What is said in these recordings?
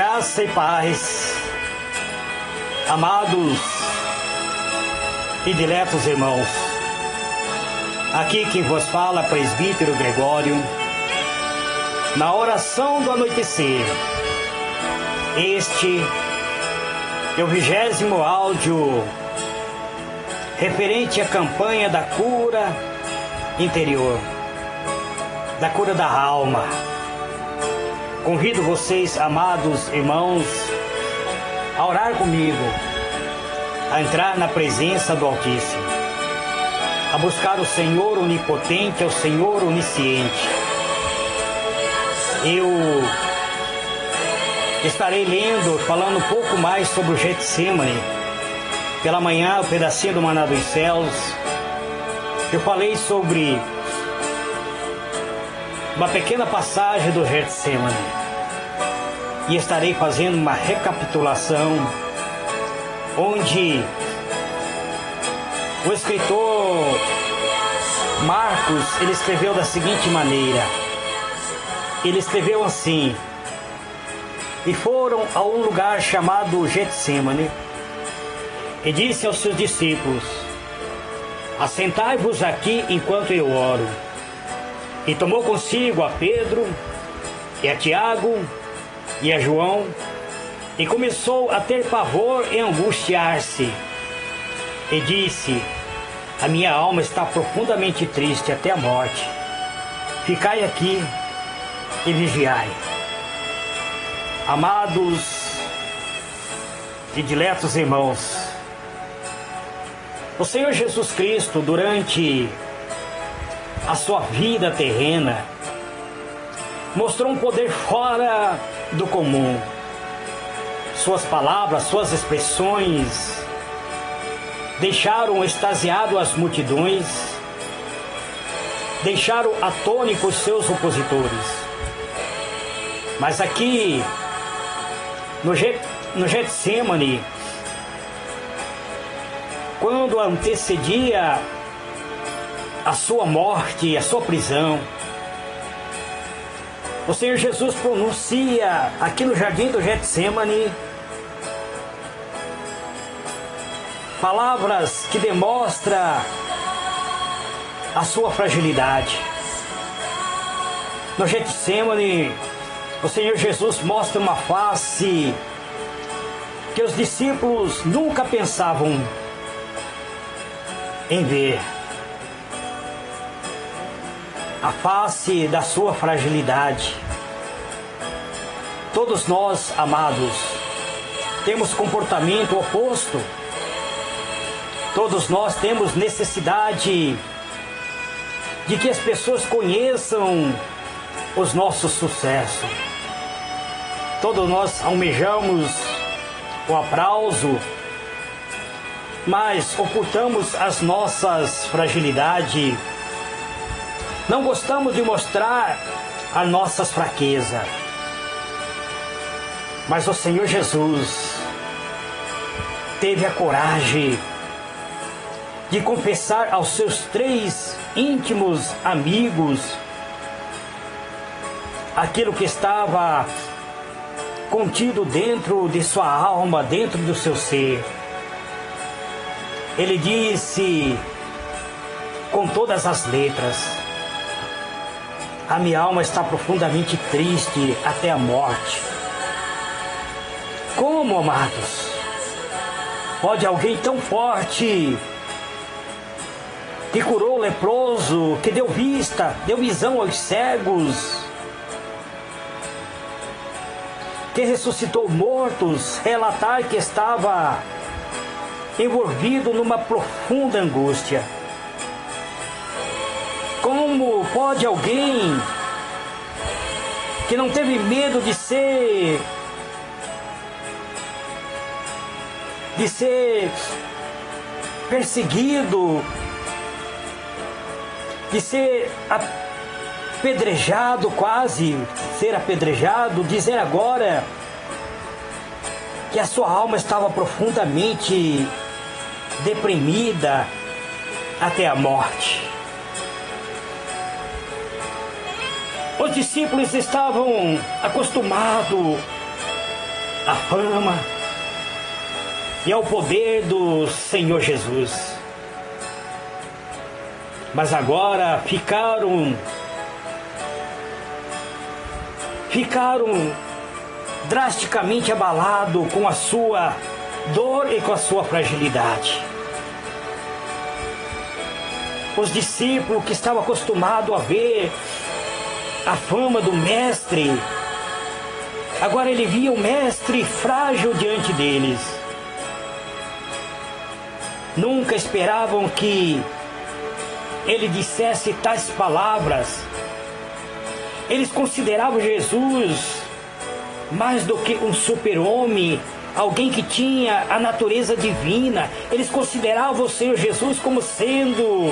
Graça e paz, amados e diletos irmãos. Aqui quem vos fala, presbítero Gregório, na oração do anoitecer. Este é o 20º áudio referente à campanha da cura interior, da cura da alma. Convido vocês, amados irmãos, a orar comigo, a entrar na presença do Altíssimo, a buscar o Senhor onipotente, o Senhor onisciente. Eu estarei falando um pouco mais sobre o Getsemane. Pela manhã, o pedacinho do Maná dos Céus, eu falei sobre uma pequena passagem do Getsemane e estarei fazendo uma recapitulação onde o escritor Marcos, ele escreveu da seguinte maneira. Ele escreveu assim: e foram a um lugar chamado Getsemane e disse aos seus discípulos: assentai-vos aqui enquanto eu oro. E tomou consigo a Pedro, e a Tiago, e a João, e começou a ter pavor e angustiar-se. E disse: a minha alma está profundamente triste até a morte. Ficai aqui e vigiai. Amados e diletos irmãos, o Senhor Jesus Cristo, durante a sua vida terrena, mostrou um poder fora do comum. Suas palavras, suas expressões deixaram extasiado as multidões, deixaram atônicos seus opositores. Mas aqui no Getsemane, quando antecedia a sua morte, a sua prisão, o Senhor Jesus pronuncia aqui no jardim do Getsemane palavras que demonstram a sua fragilidade. No Getsemane, o Senhor Jesus mostra uma face que os discípulos nunca pensavam em ver. A face da sua fragilidade. Todos nós, amados, temos comportamento oposto. Todos nós temos necessidade de que as pessoas conheçam os nossos sucessos. Todos nós almejamos o aplauso, mas ocultamos as nossas fragilidades. Não gostamos de mostrar as nossas fraquezas. Mas o Senhor Jesus teve a coragem de confessar aos seus 3 íntimos amigos aquilo que estava contido dentro de sua alma, dentro do seu ser. Ele disse com todas as letras: a minha alma está profundamente triste até a morte. Como, amados, pode alguém tão forte, que curou o leproso, que deu vista, deu visão aos cegos, que ressuscitou mortos, relatar que estava envolvido numa profunda angústia? Como pode alguém que não teve medo de ser perseguido, de ser apedrejado, quase ser apedrejado, dizer agora que a sua alma estava profundamente deprimida até a morte? Os discípulos estavam acostumados à fama e ao poder do Senhor Jesus. Mas agora ficaram drasticamente abalados com a sua dor e com a sua fragilidade. Os discípulos que estavam acostumados a ver a fama do mestre, agora ele via o mestre frágil diante deles. Nunca esperavam que ele dissesse tais palavras. Eles consideravam Jesus mais do que um super-homem, alguém que tinha a natureza divina. Eles consideravam o Senhor Jesus como sendo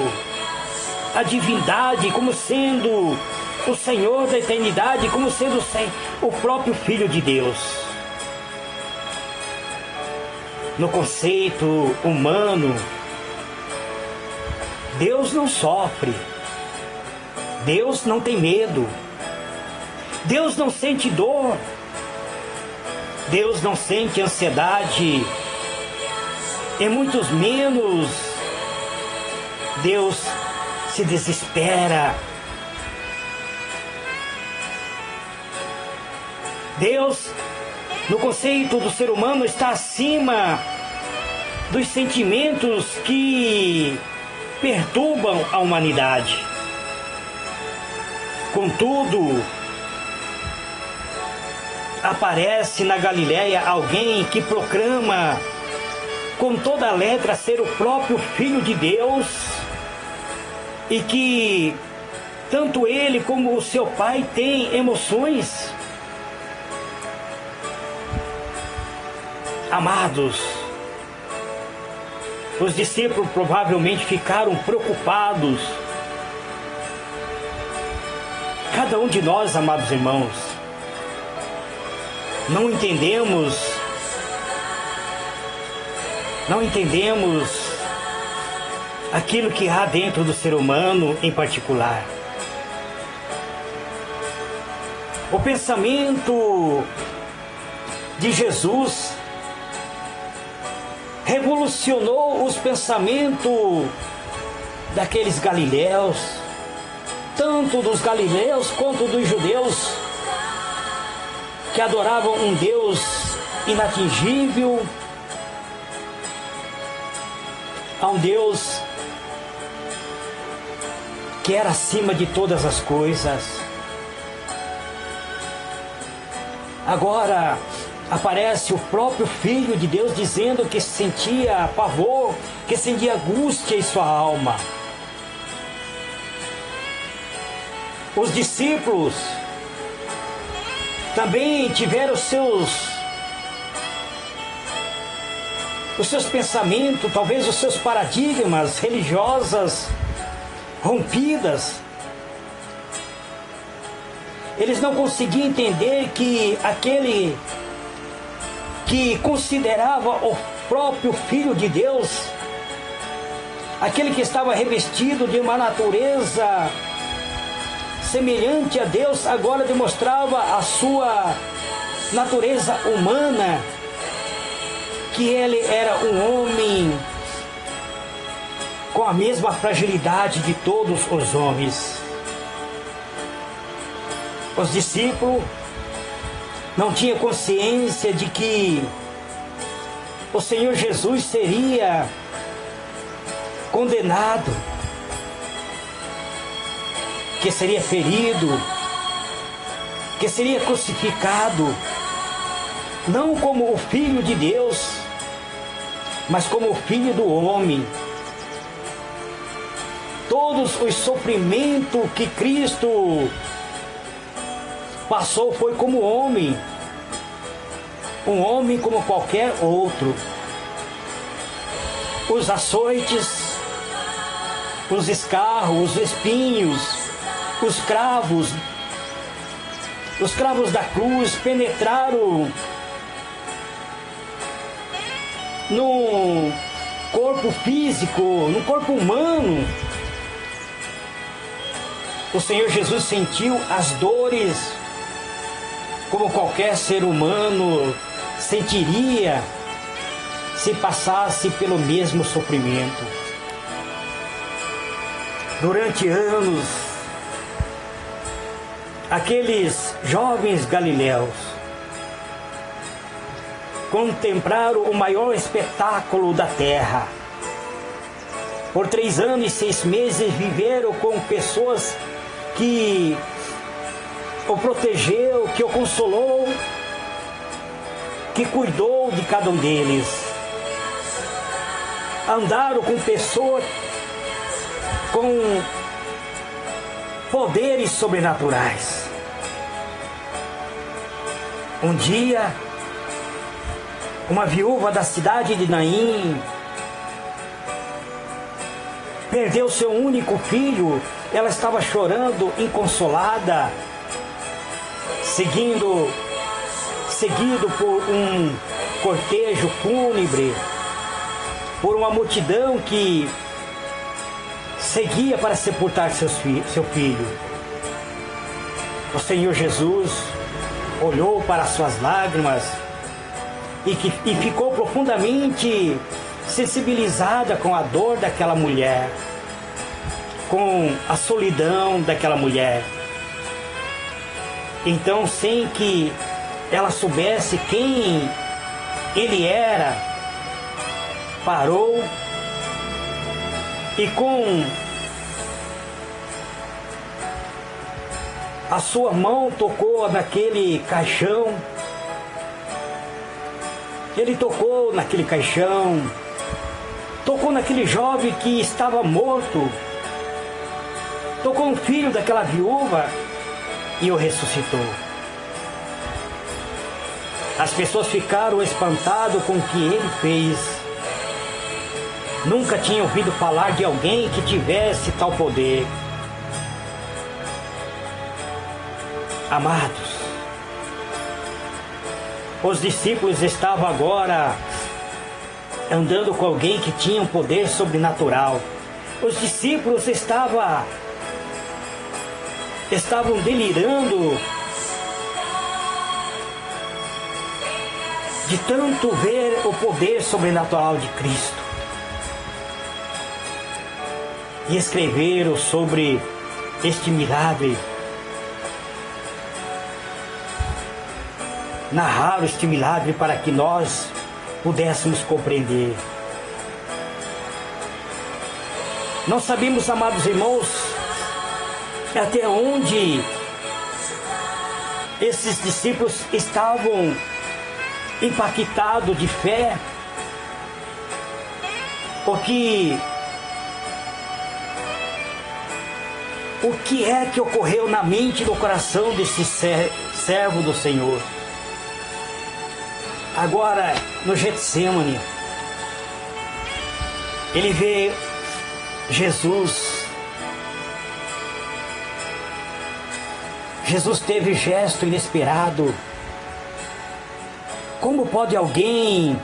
a divindade, como sendo o Senhor da eternidade, como sendo o próprio Filho de Deus. No conceito humano, Deus não sofre, Deus não tem medo, Deus não sente dor, Deus não sente ansiedade, e muito menos Deus se desespera. Deus, no conceito do ser humano, está acima dos sentimentos que perturbam a humanidade. Contudo, aparece na Galileia alguém que proclama com toda a letra ser o próprio Filho de Deus, e que tanto ele como o seu pai têm emoções. Amados, os discípulos provavelmente ficaram preocupados. Cada um de nós, amados irmãos, não entendemos aquilo que há dentro do ser humano em particular. O pensamento de Jesus revolucionou os pensamentos daqueles galileus, tanto dos galileus quanto dos judeus, que adoravam um Deus inatingível, a um Deus que era acima de todas as coisas. Agora aparece o próprio Filho de Deus dizendo que sentia pavor, que sentia angústia em sua alma. Os discípulos também tiveram os seus pensamentos, talvez os seus paradigmas religiosos rompidas. Eles não conseguiam entender que aquele que considerava o próprio Filho de Deus, aquele que estava revestido de uma natureza semelhante a Deus, agora demonstrava a sua natureza humana, que ele era um homem com a mesma fragilidade de todos os homens. Os discípulos não tinham consciência de que o Senhor Jesus seria condenado, que seria ferido, que seria crucificado, não como o Filho de Deus, mas como o Filho do homem. Todos os sofrimentos que Cristo passou foi como homem, um homem como qualquer outro. Os açoites, os escarros, os espinhos, os cravos da cruz penetraram no corpo físico, no corpo humano. O Senhor Jesus sentiu as dores como qualquer ser humano sentiria se passasse pelo mesmo sofrimento. Durante anos, aqueles jovens galileus contemplaram o maior espetáculo da terra. Por 3 anos e 6 meses viveram com pessoas que o protegeu, que o consolou, que cuidou de cada um deles. Andaram com pessoas com poderes sobrenaturais. Um dia, uma viúva da cidade de Naim perdeu seu único filho. Ela estava chorando, inconsolada, seguido por um cortejo fúnebre, por uma multidão que seguia para sepultar seu filho. O Senhor Jesus olhou para as suas lágrimas e ficou profundamente sensibilizada com a dor daquela mulher, com a solidão daquela mulher. Então, sem que ela soubesse quem ele era, parou e com a sua mão tocou naquele caixão. Ele tocou naquele caixão, tocou naquele jovem que estava morto, tocou no filho daquela viúva e o ressuscitou. As pessoas ficaram espantadas com o que ele fez. Nunca tinham ouvido falar de alguém que tivesse tal poder. Amados, os discípulos estavam agora andando com alguém que tinha um poder sobrenatural. Os discípulos estavam delirando de tanto ver o poder sobrenatural de Cristo. E escreveram sobre este milagre, narraram este milagre para que nós pudéssemos compreender. Nós sabemos, amados irmãos, até onde esses discípulos estavam impactados de fé, o que é que ocorreu na mente e no coração desse servo do Senhor. Agora, no Getsemane, ele vê Jesus. Jesus teve gesto inesperado. Como pode alguém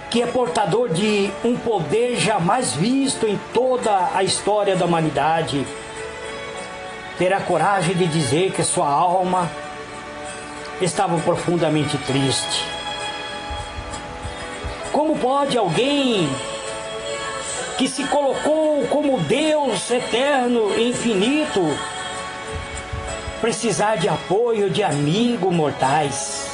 que é portador de um poder jamais visto em toda a história da humanidade ter a coragem de dizer que sua alma estava profundamente triste? Como pode alguém que se colocou como Deus eterno e infinito precisar de apoio de amigos mortais?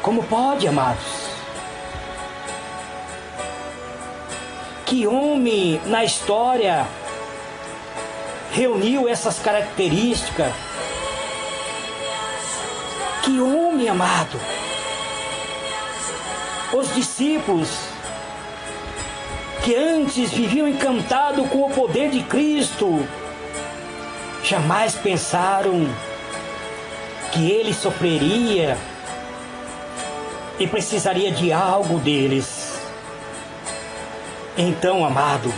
Como pode, amados? Que homem na história reuniu essas características? Que homem, amado! Os discípulos que antes viviam encantados com o poder de Cristo jamais pensaram que ele sofreria e precisaria de algo deles. Então, amado,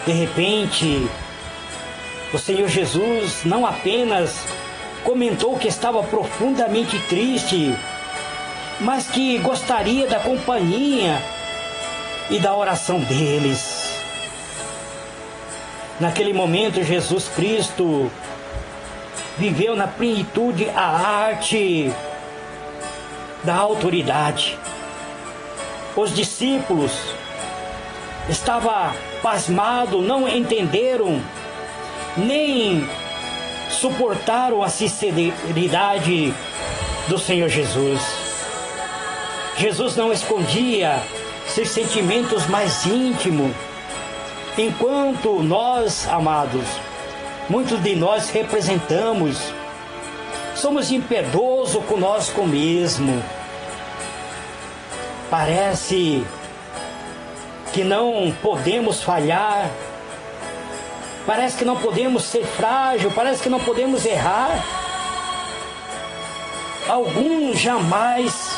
de repente, o Senhor Jesus não apenas comentou que estava profundamente triste, mas que gostaria da companhia e da oração deles. Naquele momento, Jesus Cristo viveu na plenitude a arte da autoridade. Os discípulos estavam pasmados, não entenderam, nem suportaram a sinceridade do Senhor Jesus. Jesus não escondia seus sentimentos mais íntimos, enquanto nós, amados, muitos de nós representamos, somos impiedosos conosco mesmo. Parece que não podemos falhar, parece que não podemos ser frágil, parece que não podemos errar. Alguns jamais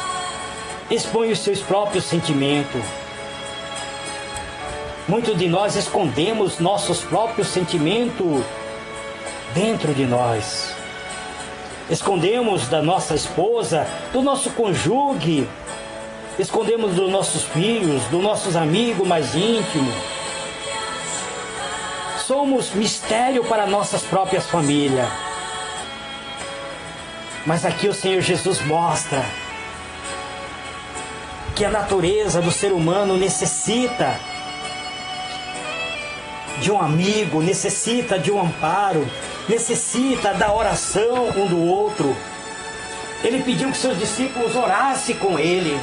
expõem os seus próprios sentimentos. Muitos de nós escondemos nossos próprios sentimentos dentro de nós. Escondemos da nossa esposa, do nosso cônjuge, escondemos dos nossos filhos, dos nossos amigos mais íntimos. Somos mistério para nossas próprias famílias. Mas aqui o Senhor Jesus mostra que a natureza do ser humano necessita de um amigo, necessita de um amparo, necessita da oração um do outro. Ele pediu que seus discípulos orassem com ele,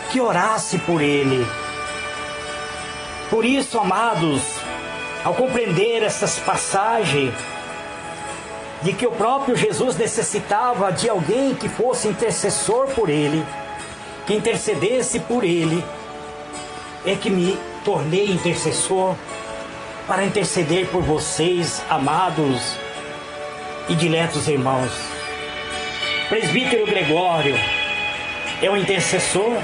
que orasse por ele. Por isso, amados, ao compreender essas passagens, de que o próprio Jesus necessitava de alguém que fosse intercessor por ele, que intercedesse por ele, é que me tornei intercessor para interceder por vocês, amados e diletos irmãos. Presbítero Gregório é um intercessor,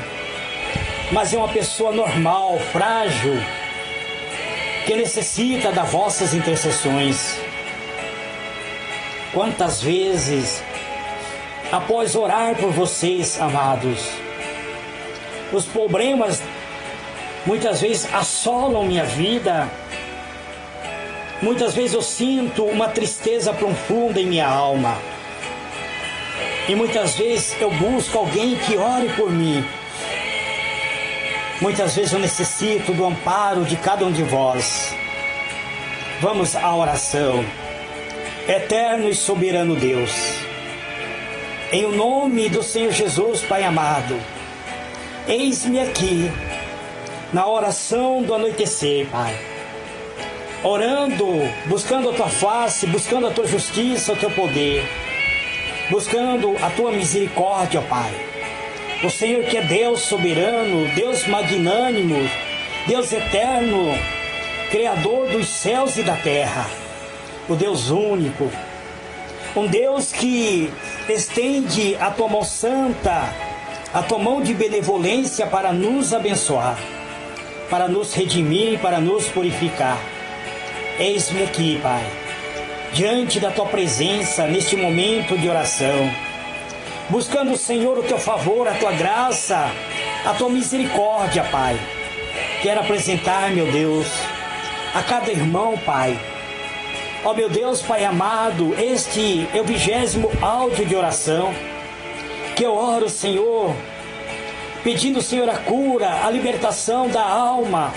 mas é uma pessoa normal, frágil, que necessita das vossas intercessões. Quantas vezes, após orar por vocês, amados, os problemas muitas vezes assolam minha vida, muitas vezes eu sinto uma tristeza profunda em minha alma, e muitas vezes eu busco alguém que ore por mim. Muitas vezes eu necessito do amparo de cada um de vós. Vamos à oração. Eterno e soberano Deus, em o nome do Senhor Jesus, Pai amado, eis-me aqui, na oração do anoitecer, Pai, orando, buscando a Tua face, buscando a Tua justiça, o Teu poder, buscando a Tua misericórdia, Pai. O Senhor que é Deus soberano, Deus magnânimo, Deus eterno, Criador dos céus e da terra, o Deus único, um Deus que estende a Tua mão santa, a Tua mão de benevolência para nos abençoar, para nos redimir, para nos purificar. Eis-me aqui, Pai, diante da Tua presença, neste momento de oração, buscando, Senhor, o Teu favor, a Tua graça, a Tua misericórdia, Pai. Quero apresentar, meu Deus, a cada irmão, Pai. Ó meu Deus, Pai amado, este é o 20º áudio de oração, que eu oro, Senhor, pedindo, Senhor, a cura, a libertação da alma,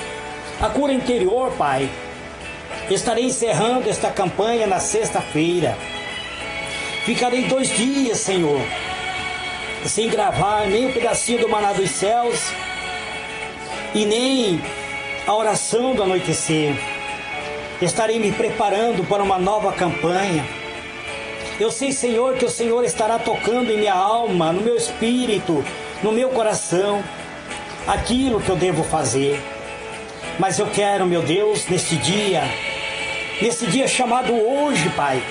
a cura interior, Pai. Estarei encerrando esta campanha na sexta-feira. Ficarei 2 dias, Senhor, sem gravar nem um pedacinho do Maná dos Céus e nem a oração do anoitecer. Estarei me preparando para uma nova campanha. Eu sei, Senhor, que o Senhor estará tocando em minha alma, no meu espírito, no meu coração, aquilo que eu devo fazer. Mas eu quero, meu Deus, nesse dia chamado hoje, Pai,